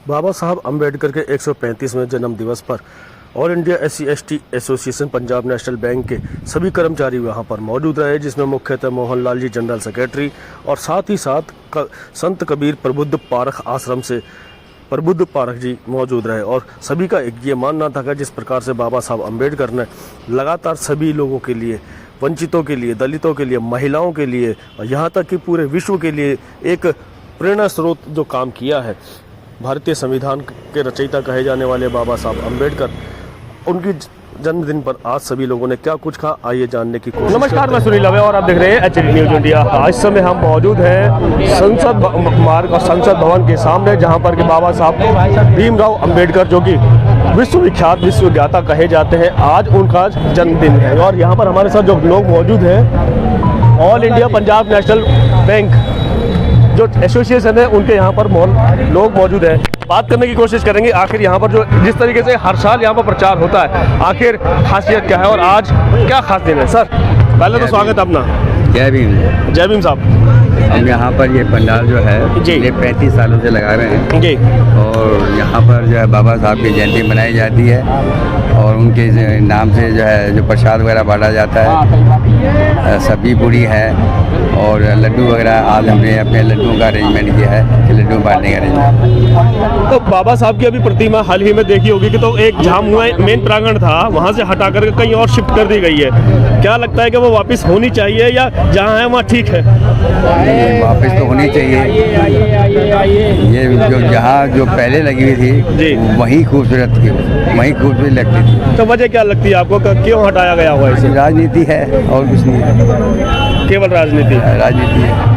बाबा साहब अम्बेडकर के 135वें जन्म दिवस पर all India SC/ST association Punjab national bank के सभी कर्मचारी वहां पर मौजूद रहे, जिसमें मुख्यतः मोहनलाल जी जनरल सेक्रेटरी और साथ ही साथ संत कबीर प्रबुद्ध पारख आश्रम से प्रबुद्ध पारख जी मौजूद रहे। और सभी का एक ये मानना था कि जिस प्रकार से बाबा साहब अम्बेडकर ने लगातार सभी लोगों के लिए, वंचितों के लिए, दलितों के लिए, महिलाओं के लिए और यहाँ तक कि पूरे विश्व के लिए एक प्रेरणा स्रोत जो काम किया है, भारतीय संविधान के रचयिता कहे जाने वाले बाबा साहब अम्बेडकर, उनकी जन्मदिन पर आज सभी लोगों ने क्या कुछ कहा, आइए जानने की कोशिश। नमस्कार, मैं सुनील अवे और आप देख रहे हैं HD न्यूज़ इंडिया। आज समय हम मौजूद हैं संसद मार्ग और संसद भवन के सामने, जहां पर कि बाबा साहब भीमराव अम्बेडकर, जो कि विश्वविख्यात, विश्वज्ञाता कहे जाते हैं, आज उनका जन्मदिन है। और यहाँ पर हमारे साथ जो लोग मौजूद हैं, all India Punjab national bank जो एसोसिएशन है, उनके यहाँ पर लोग मौजूद हैं। बात करने की कोशिश करेंगे आखिर यहाँ पर जो जिस तरीके से हर साल यहाँ पर प्रचार होता है, आखिर खासियत क्या है और आज क्या खास दिन है। सर, पहले तो स्वागत है अपना। जय भीम। जय भीम साहब। हम यहाँ पर ये पंडाल जो है ये 35 सालों से लगा रहे हैं जी, और यहाँ पर जो है बाबा साहब की जयंती मनाई जाती है और उनके नाम से जो है जो प्रसाद वगैरह बांटा जाता है, सब्जी पूड़ी है और लड्डू वगैरह। आज हमने अपने लड्डुओं का अरेंजमेंट किया है कि लड्डू बांटने का अरेंजमेंट। तो बाबा साहब की अभी प्रतिमा हाल ही में देखी होगी कि तो एक जहाँ मेन प्रांगण था वहाँ से हटा कर कहीं और शिफ्ट कर दी गई है। क्या लगता है कि वो वापस होनी चाहिए या जहाँ है वहाँ ठीक है? वापस तो होनी चाहिए। ये जो जहाँ जो पहले लगी हुई थी जी, वही खूबसूरत थी, वही खूबसूरत लगती थी। तो वजह क्या लगती है आपको, क्यों हटाया गया हुआ है? राजनीति है और कुछ नहीं है, केवल राजनीति है।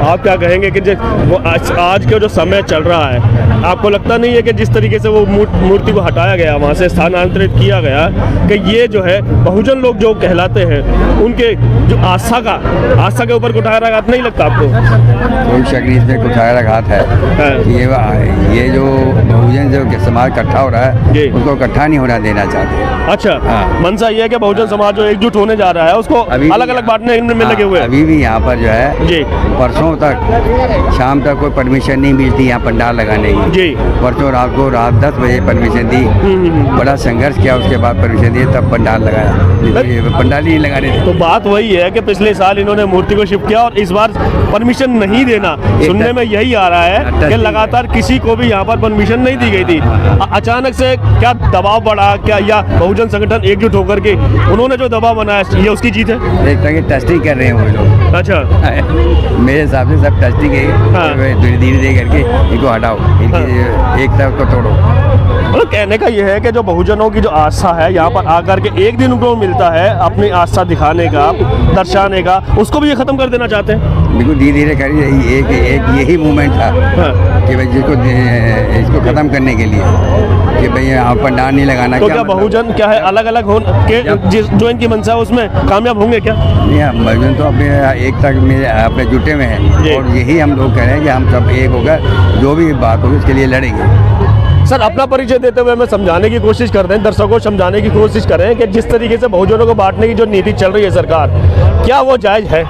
आप क्या कहेंगे कि वो आज के जो समय चल रहा है, आपको लगता नहीं है कि जिस तरीके से वो मूर्ति को हटाया गया, वहाँ से स्थानांतरित किया गया, कि ये जो है बहुजन लोग जो कहलाते हैं उनके जो आस्था के ऊपर कुठाराघात नहीं लगता आपको? कोई शक नहीं, इसमें कुठाराघात है। ये जो बहुजन जो समाज इकट्ठा हो रहा है उसको इकट्ठा नहीं होना देना चाहते। अच्छा, मंशा ये है कि बहुजन समाज जो एकजुट होने जा रहा है उसको अलग अलग बांटने में लगे हुए हैं। अभी भी यहाँ पर जो है जी, परसों तक शाम तक कोई परमिशन नहीं मिलती यहाँ पंडाल लगाने की जी। परसों रात को 10 बजे परमिशन दी, बड़ा संघर्ष किया, उसके बाद परमिशन दी, तब पंडाल लगाया। पंडाल ही लगाने थे। तो बात वही है कि पिछले साल इन्होंने मूर्ति को शिफ्ट किया और इस बार परमिशन नहीं देना। सुनने में यही आ रहा है कि लगातार किसी को भी यहाँ पर परमिशन नहीं दी गई थी। अचानक से क्या दबाव बढ़ा क्या, या बहुजन संगठन एकजुट होकर के उन्होंने जो दबाव बनाया ये उसकी जीत है? एक तरह की टेस्टिंग कर रहे हैं वो लोग। अच्छा, मेरे हिसाब से सब टेस्टिंग है, धीरे धीरे करके इनको हटाओ, इनकी एकता को तोड़ो। मतलब कहने का ये है कि जो बहुजनों की जो आस्था है, यहाँ पर आकर के एक दिन उनको मिलता है अपनी आस्था दिखाने का, दर्शाने का, उसको भी ये खत्म कर देना चाहते हैं। बिल्कुल धीरे धीरे करिए। एक यही मूवमेंट था कि भाई इसको खत्म करने के लिए कि भाई यहाँ पंडाल नहीं लगाना। तो क्या बहुजन क्या है अलग अलग हो के जो इनकी मंशा है उसमें कामयाब होंगे क्या? नहीं, बहुजन तो अपने एकता में अपने जुटे में है और यही हम लोग कह रहे हैं कि हम सब एक होकर जो भी बात होगी उसके लिए लड़ेंगे। सर, अपना परिचय देते हुए हमें समझाने की कोशिश करते हैं, दर्शकों को समझाने की कोशिश करें कि जिस तरीके से बहुजनों को बांटने की जो नीति चल रही है सरकार, क्या वो जायज़ है?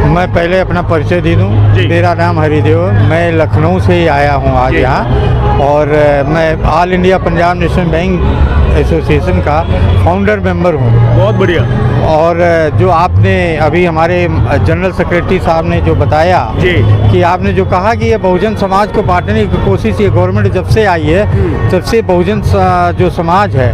मैं पहले अपना परिचय दे दूं। मेरा नाम हरिदेव, मैं लखनऊ से ही आया हूं आज यहाँ, और मैं all India Punjab national bank association का फाउंडर मेंबर हूं। बहुत बढ़िया। और जो आपने अभी हमारे जनरल सेक्रेटरी साहब ने जो बताया कि आपने जो कहा कि ये बहुजन समाज को बांटने की कोशिश ये गवर्नमेंट जब से आई है तब से बहुजन जो समाज है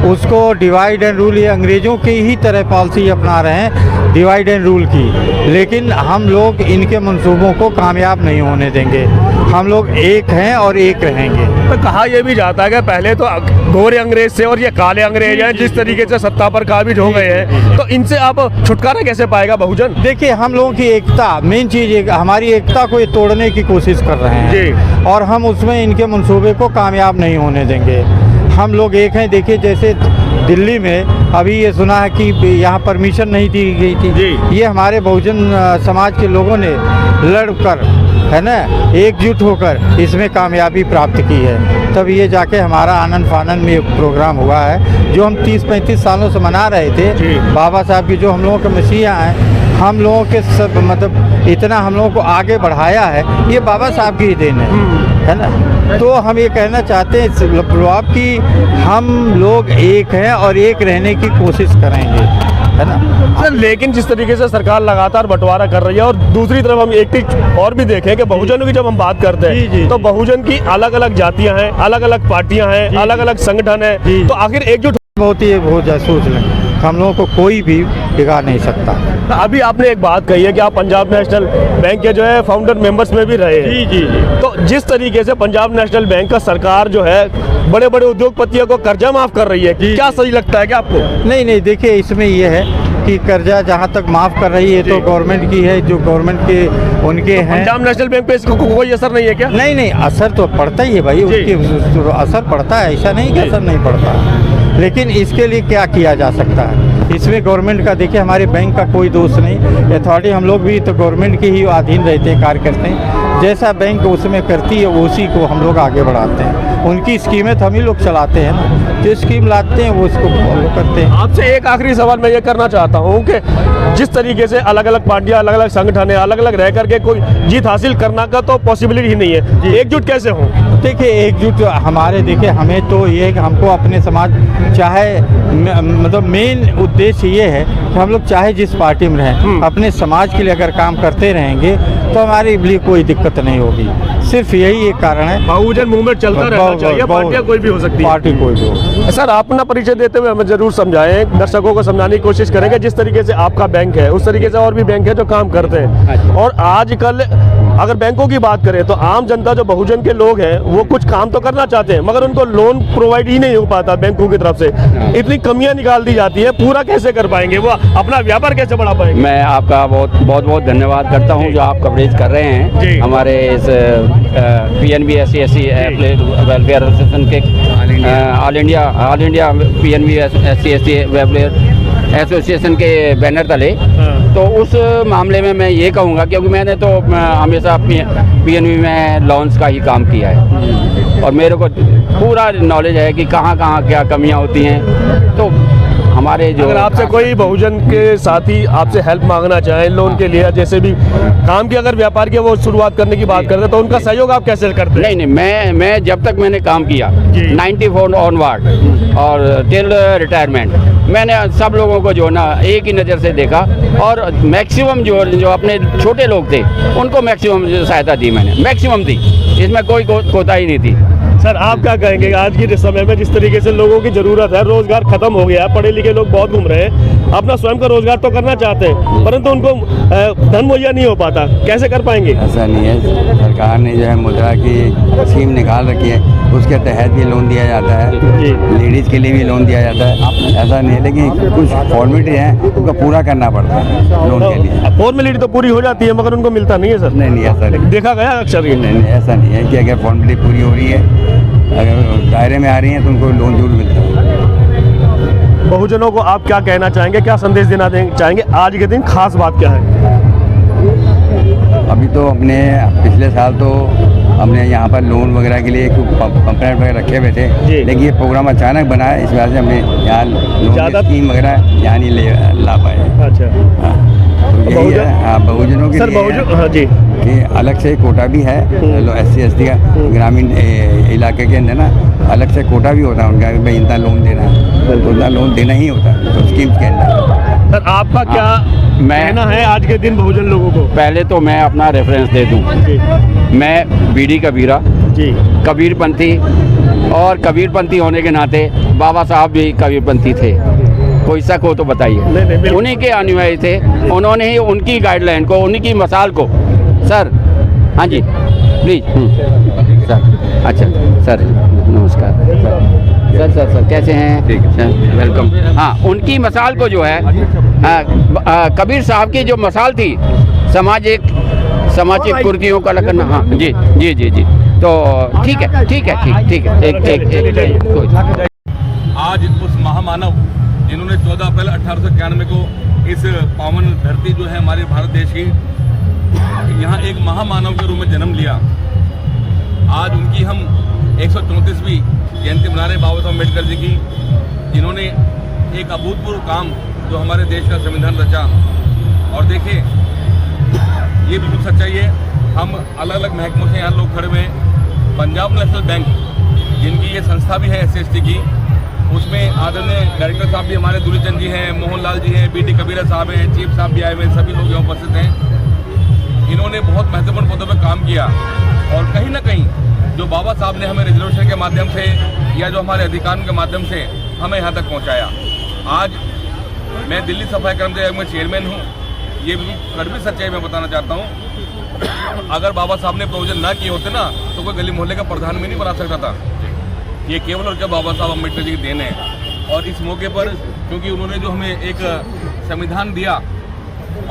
उसको डिवाइड एंड रूल, ये अंग्रेज़ों की ही तरह पॉलिसी अपना रहे हैं, डिवाइड एंड रूल की। लेकिन हम लोग इनके मंसूबों को कामयाब नहीं होने देंगे। हम लोग एक हैं और एक रहेंगे। तो कहा यह भी जाता है कि पहले तो गोरे अंग्रेज थे और ये काले अंग्रेज हैं, जिस तरीके से सत्ता पर काबिज हो गए हैं, तो इनसे आप छुटकारा कैसे पाएगा बहुजन? देखिए, हम लोगों की एकता, मेन चीज़ हमारी एकता को ये तोड़ने की कोशिश कर रहे हैं जी, और हम उसमें इनके मंसूबे को कामयाब नहीं होने देंगे। हम लोग एक हैं। देखिए, जैसे दिल्ली में अभी ये सुना है कि यहाँ परमिशन नहीं दी गई थी, ये हमारे बहुजन समाज के लोगों ने लड़कर, है ना, एकजुट होकर इसमें कामयाबी प्राप्त की है। तब ये जाके हमारा आनंद फानंद में प्रोग्राम हुआ है जो हम 30-35 सालों से मना रहे थे। बाबा साहब की जो हम लोगों के मसीहा हैं, हम लोगों के सब मतलब इतना हम लोगों को आगे बढ़ाया है, ये बाबा साहब की ही देन है। है ना। तो हम ये कहना चाहते हैं विप्लव कि हम लोग एक हैं और एक रहने की कोशिश करेंगे, है ना। सर लेकिन जिस तरीके से सरकार लगातार बंटवारा कर रही है और दूसरी तरफ हम एक चीज और भी देखें कि बहुजनों की जब हम बात करते जी, जी, हैं तो जी। बहुजन की अलग अलग जातियां हैं, अलग अलग पार्टियां हैं, अलग अलग संगठन जी। हैं, तो आखिर एकजुट बहुत सोच लें, हम लोगों को कोई भी बिगाड़ नहीं सकता। अभी आपने एक बात कही है कि आप पंजाब नेशनल बैंक के जो है फाउंडर मेंबर्स में भी रहे हैं। जी जी जी। तो जिस तरीके से पंजाब नेशनल बैंक का सरकार जो है बड़े बड़े उद्योगपतियों को कर्जा माफ कर रही है, क्या सही लगता है क्या आपको? नहीं देखिए, इसमें ये है कि कर्जा जहाँ तक माफ़ कर रही है तो गवर्नमेंट की है, जो गवर्नमेंट के उनके हैं। पंजाब नेशनल बैंक पे इसको कोई असर नहीं है क्या? नहीं असर तो पड़ता ही है भाई, उसके असर पड़ता है, ऐसा नहीं कि असर नहीं पड़ता। लेकिन इसके लिए क्या किया जा सकता है, इसमें गवर्नमेंट का देखिए, हमारे बैंक का कोई दोष नहीं, अथॉरिटी हम लोग भी तो गवर्नमेंट के ही अधीन रहते हैं, कार्य करते हैं। जैसा बैंक उसमें करती है उसी को हम लोग आगे बढ़ाते हैं। उनकी स्कीमें तो हम ही लोग चलाते हैं ना, जो स्कीम लाते हैं वो उसको फॉलो करते हैं। आपसे एक आखिरी सवाल मैं ये करना चाहता हूँ कि जिस तरीके से अलग अलग पार्टियां, अलग अलग संगठन है, अलग अलग रह करके कोई जीत हासिल करना का तो पॉसिबिलिटी ही नहीं है, एकजुट कैसे हों? देखिए एकजुट हमारे, देखिए हमें तो ये है कि हमको अपने समाज, चाहे मतलब मेन उद्देश्य ये है कि हम लोग चाहे जिस पार्टी में रहें, अपने समाज के लिए अगर काम करते रहेंगे तो हमारे लिए कोई दिक्कत नहीं होगी। सिर्फ यही एक कारण है, बहुजन मूवमेंट चलता रहना चाहिए, पार्टियां कोई भी हो सकती है। पार्टी कोई भी हो। सर अपना परिचय देते हुए हमें जरूर समझाएं, दर्शकों को समझाने की कोशिश करेंगे जिस तरीके से आपका बैंक है उस तरीके से और भी बैंक है जो काम करते हैं। और आजकल अगर बैंकों की बात करें तो आम जनता जो बहुजन के लोग हैं वो कुछ काम तो करना चाहते हैं मगर उनको लोन प्रोवाइड ही नहीं हो पाता बैंकों की तरफ से, इतनी कमियां निकाल दी जाती है, पूरा कैसे कर पाएंगे, वो अपना व्यापार कैसे बढ़ा पाएंगे? मैं आपका बहुत धन्यवाद करता हूं जो आप कवरेज कर रहे हैं हमारे इस PNB SC वेलफेयर एसोसिएशन के all India PNB SC welfare association के बैनर तले। तो उस मामले में मैं ये कहूँगा, क्योंकि मैंने तो हमेशा PNB में लॉन्स का ही काम किया है और मेरे को पूरा नॉलेज है कि कहाँ क्या कमियाँ होती हैं। तो हमारे जो अगर आपसे कोई बहुजन के साथी आपसे हेल्प मांगना चाहे लोन के लिए, जैसे भी काम की अगर व्यापार की वो शुरुआत करने की बात करते हैं तो उनका सहयोग आप कैसे करते हैं? नहीं मैं जब तक मैंने काम किया 94 ऑनवर्ड और टिल रिटायरमेंट, मैंने सब लोगों को जो ना एक ही नज़र से देखा और मैक्सिमम जो अपने छोटे लोग थे उनको मैक्सिमम सहायता दी, मैंने मैक्सिमम दी, इसमें कोई कोताही नहीं थी। सर आप क्या कहेंगे आज के समय में जिस तरीके से लोगों की ज़रूरत है, रोज़गार खत्म हो गया है, पढ़े लिखे लोग बहुत घूम रहे हैं, अपना स्वयं का रोज़गार तो करना चाहते हैं परंतु उनको धन मुहैया नहीं हो पाता, कैसे कर पाएंगे? ऐसा नहीं है, सरकार ने जो है मुद्रा की स्कीम निकाल रखी है, उसके तहत भी लोन दिया जाता है, लेडीज़ के लिए भी लोन दिया जाता है, ऐसा नहीं है। लेकिन कुछ फॉर्मेलिटी है उनको पूरा करना पड़ता है लोन के लिए। फॉर्मेलिटी तो पूरी हो जाती है मगर उनको मिलता नहीं है सर? नहीं ऐसा नहीं, देखा गया अक्सर ये। नहीं ऐसा नहीं है कि अगर फॉर्मेलिटी पूरी हो रही है, अगर दायरे में आ रही हैं तो उनको लोन जरूर मिलता है। बहुजनों को आप क्या कहना चाहेंगे, क्या संदेश देना चाहेंगे आज के दिन, खास बात क्या है? अभी तो अपने पिछले साल तो हमने यहाँ पर लोन वगैरह के लिए पंपलेट वगैरह रखे हुए थे, लेकिन ये प्रोग्राम अचानक बना है, इस वजह से हमने यहाँ लोन स्कीम वगैरह यहाँ नहीं ला पाए। अच्छा तो यही है बहुजनों के लिए हाँ जी कि अलग से कोटा भी है, SC ST का ग्रामीण इलाके के अंदर ना अलग से कोटा भी होता है उनका, भाई इतना लोन देना है तो उतना लोन देना ही होता है तो स्कीम्स के अंदर। सर आपका क्या कहना है आज के दिन बहुजन लोगों को? पहले तो मैं अपना रेफरेंस दे दूं, मैं बीडी कबीरा जी, कबीरपंथी, और कबीरपंथी होने के नाते बाबा साहब भी कबीरपंथी थे, कोई शक हो तो बताइए। उन्हीं के अनुयायी थे, उन्होंने ही उनकी गाइडलाइन को, उन्हीं की मसाल को। सर हाँ जी प्लीज सर। अच्छा सर नमस्कार सर कैसे हैं? ठीक है वेलकम। हाँ उनकी मसाल को जो है कबीर साहब की जो मसाल थी, सामाजिक कुर्तियों का लगना। हाँ जी जी जी जी, तो ठीक है एक आज उस महामानव जिन्होंने 14 अप्रैल 1891 को इस पावन धरती जो है हमारे भारत देश की, यहाँ एक महामानव के रूप में जन्म लिया, आज उनकी हम 134वीं जयंती मना रहे बाबा साहब अम्बेडकर जी की, जिन्होंने एक अभूतपूर्व काम जो हमारे देश का संविधान रचा। और देखिए ये बिल्कुल सच्चाई है, हम अलग अलग महकमों से यहाँ लोग खड़े हुए हैं, पंजाब नेशनल बैंक, जिनकी ये संस्था भी है SC/ST की, उसमें आदरणीय डायरेक्टर साहब भी हमारे दुलीचंद जी हैं, मोहन लाल जी हैं, BD कबीरा साहब हैं, चीफ साहब भी आए हुए, सभी लोग यहाँ उपस्थित हैं। इन्होंने बहुत महत्वपूर्ण पदों पर काम किया और कहीं ना कहीं जो बाबा साहब ने हमें रिजर्वेशन के माध्यम से या जो हमारे अधिकारों के माध्यम से हमें यहाँ तक पहुँचाया। आज मैं दिल्ली सफाई कर्मचारी आयोग में चेयरमैन हूँ। ये कड़वी सच्चाई मैं बताना चाहता हूँ, अगर बाबा साहब ने प्रोविजन ना किए होते ना तो कोई गली मोहल्ले का प्रधान भी नहीं बना सकता था। ये केवल और क्या बाबा साहब अम्बेडकर जी की देन है। और इस मौके पर क्योंकि उन्होंने जो हमें एक संविधान दिया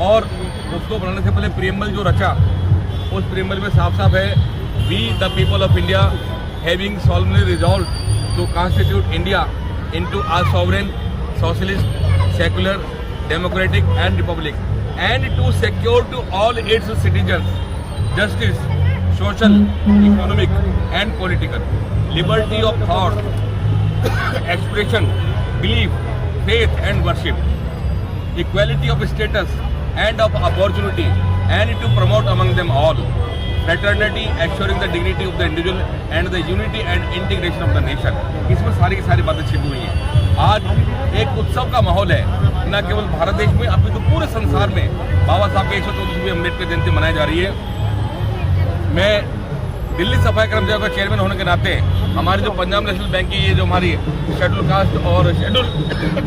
और उसको बनाने से पहले प्रीएम्बल जो रचा, उस प्रीएम्बल में साफ साफ है, we the people of India having solemnly resolved to constitute India into a sovereign, socialist, secular, democratic and republic, and to secure to all its citizens justice, social, economic and political, liberty of thought, expression, belief, faith and worship, equality of status and of opportunity, and to promote among them all fraternity, assuring the dignity of the individual and the unity and integration of the nation। इसमें सारी की सारी बातें छिपी हुई हैं। आज एक उत्सव का माहौल है, न केवल भारत देश में अभी तो पूरे संसार में बाबा साहब के 134वीं अम्बेडकर जयंती मनाई जा रही है। मैं दिल्ली सफाई कर्मचारियों का चेयरमैन होने के नाते हमारी जो पंजाब नेशनल बैंक की ये जो हमारी शेड्यूल कास्ट और schedule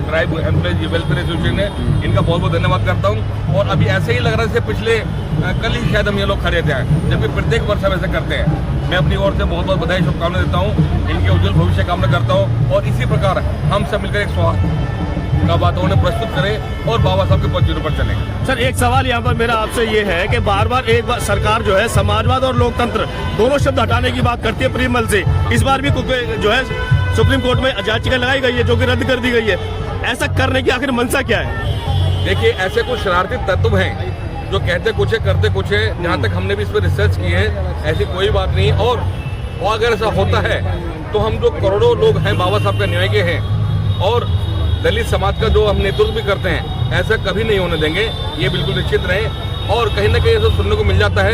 tribe employees welfare association है, इनका बहुत बहुत धन्यवाद करता हूँ। और अभी ऐसे ही लग रहा है जैसे पिछले कल ही शायद हम ये लोग खड़े थे, जबकि प्रत्येक वर्ष हम ऐसे करते हैं। मैं अपनी ओर से बहुत बहुत बधाई शुभकामनाएं देता हूँ, इनके उज्जवल भविष्य कामना करता हूँ और इसी प्रकार हम सब मिलकर एक स्वास्थ्य का वातावरण प्रस्तुत करें और बाबा साहब के पद पर चलें। सर एक सवाल यहाँ पर मेरा आपसे ये है कि बार बार एक बार सरकार जो है समाजवाद और लोकतंत्र दोनों शब्द हटाने की बात करती है प्रीएम्बल से। इस बार भी जो है सुप्रीम कोर्ट में याचिका लगाई गई है जो कि रद्द कर दी गई है। ऐसा करने की आखिर मंशा क्या है? देखिए, ऐसे कुछ शरारती तत्व हैं जो कहते कुछ है करते कुछ है। जहाँ तक हमने भी इस पर रिसर्च की है, ऐसी कोई बात नहीं। और अगर ऐसा होता है तो हम जो करोड़ों लोग हैं बाबा साहब के न्याय के हैं और दलित समाज का जो हम नेतृत्व भी करते हैं, ऐसा कभी नहीं होने देंगे, ये बिल्कुल निश्चित रहें। और कहीं ना कहीं ऐसा सुनने को मिल जाता है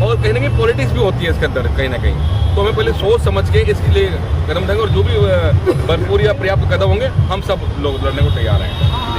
और कहीं ना कहीं पॉलिटिक्स भी होती है इसके अंदर कहीं ना कहीं। तो हमें पहले सोच समझ के इसके लिए कदम उठाएंगे और जो भी भरपूर या पर्याप्त कदम होंगे हम सब लोग लड़ने को तैयार हैं।